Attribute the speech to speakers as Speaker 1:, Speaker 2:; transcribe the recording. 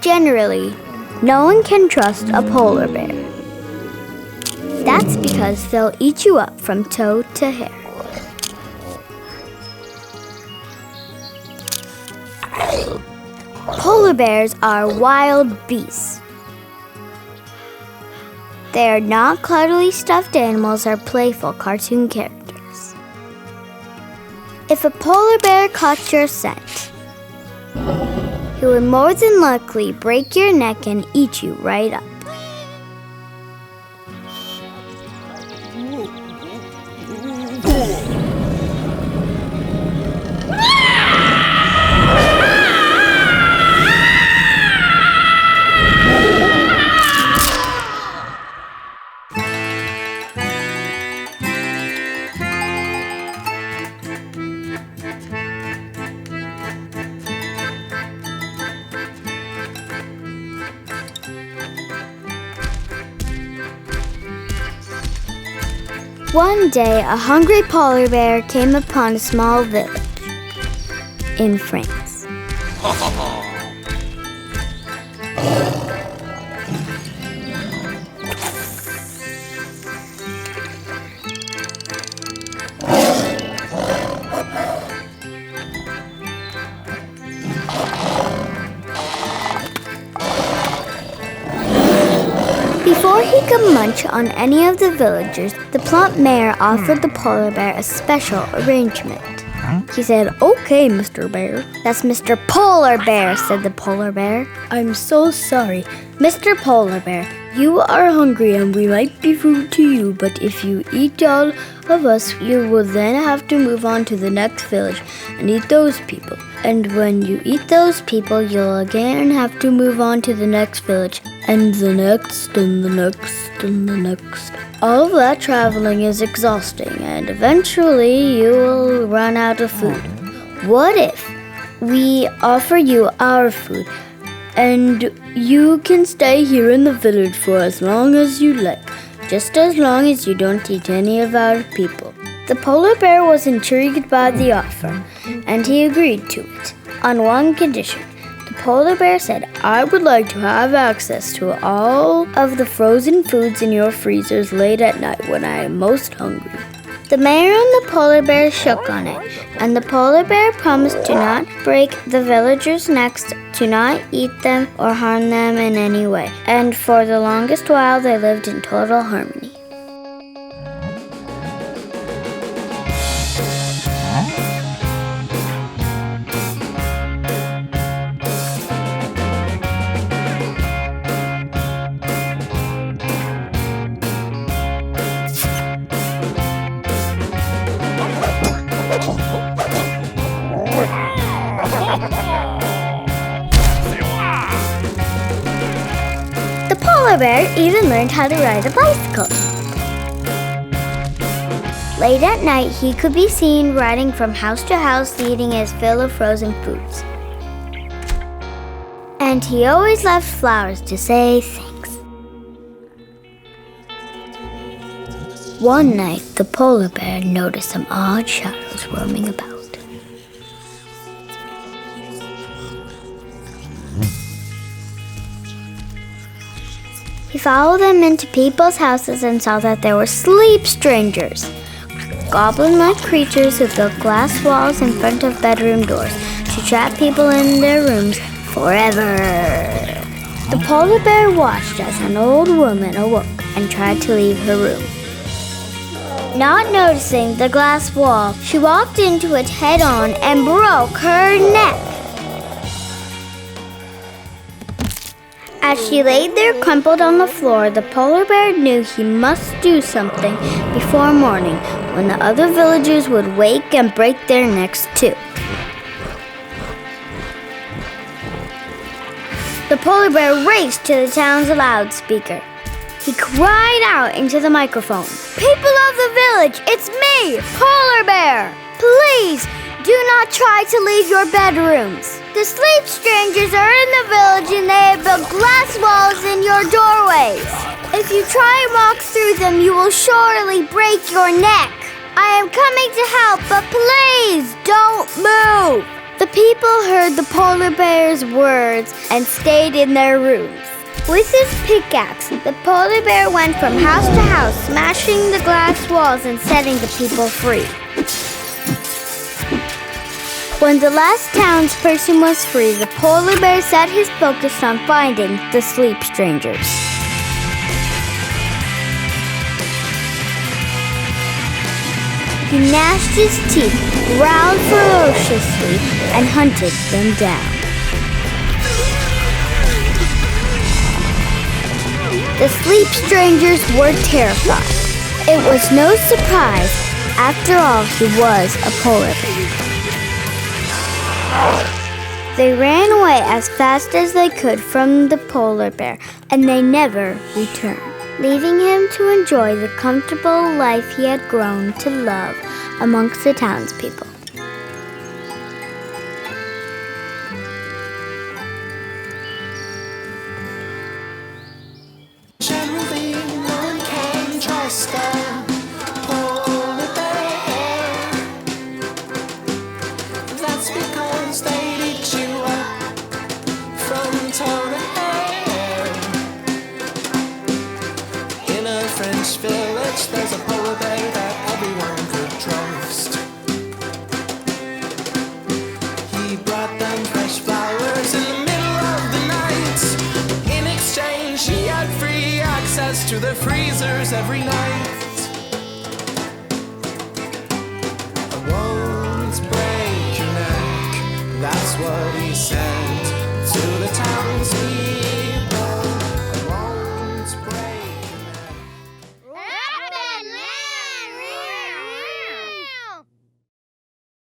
Speaker 1: Generally, no one can trust a polar bear. That's because they'll eat you up from toe to hair. Polar bears are wild beasts. They are not cuddly stuffed animals or playful cartoon characters. If a polar bear caught your scent, he would more than likely break your neck and eat you right up. One day, a hungry polar bear came upon a small village in France. Before he could munch on any of the villagers, the plump mayor offered the polar bear a special arrangement. He said, "Okay, Mr. Bear." "That's Mr. Polar Bear," said the polar bear. "I'm so sorry. Mr. Polar Bear, you are hungry and we might be rude to you, but if you eat all of us, you will then have to move on to the next village and eat those people. And when you eat those people, you'll again have to move on to the next village, and the next, and the next, and the next. All of that traveling is exhausting, and eventually you will run out of food. What if we offer you our food, and you can stay here in the village for as long as you like, just as long as you don't eat any of our people?" The polar bear was intrigued by the offer, and he agreed to it, on one condition. The polar bear said, "I would like to have access to all of the frozen foods in your freezers late at night when I am most hungry." The mayor and the polar bear shook on it, and the polar bear promised to not break the villagers' necks, to not eat them or harm them in any way. And for the longest while, they lived in total harmony. The polar bear even learned how to ride a bicycle. Late at night, he could be seen riding from house to house eating his fill of frozen foods. And he always left flowers to say thanks. One night, the polar bear noticed some odd shadows roaming about. He followed them into people's houses and saw that there were sleep strangers, goblin-like creatures who built glass walls in front of bedroom doors to trap people in their rooms forever. The polar bear watched as an old woman awoke and tried to leave her room. Not noticing the glass wall, she walked into it head-on and broke her neck. As she laid there crumpled on the floor, the polar bear knew he must do something before morning, when the other villagers would wake and break their necks too. The polar bear raced to the town's loudspeaker. He cried out into the microphone, "People of the village, it's me, Polar Bear! Please, do not try to leave your bedrooms. The sleep strangers are in the village and they have built glass walls in your doorways. If you try and walk through them, you will surely break your neck. I am coming to help, but please don't move." The people heard the polar bear's words and stayed in their rooms. With his pickaxe, the polar bear went from house to house, smashing the glass walls and setting the people free. When the last townsperson was free, the polar bear set his focus on finding the sleep strangers. He gnashed his teeth, growled ferociously, and hunted them down. The sleep strangers were terrified. It was no surprise. After all, he was a polar bear. They ran away as fast as they could from the polar bear, and they never returned, leaving him to enjoy the comfortable life he had grown to love amongst the townspeople.
Speaker 2: Generally, no one can trust a polar bear. That's because they eat you up from toe to hair. In a French village, there's a polar bear that everyone could trust. He brought them fresh flowers in the middle of the night. In exchange, he had free access to the freezers every night. I won't break your neck, that's what he said.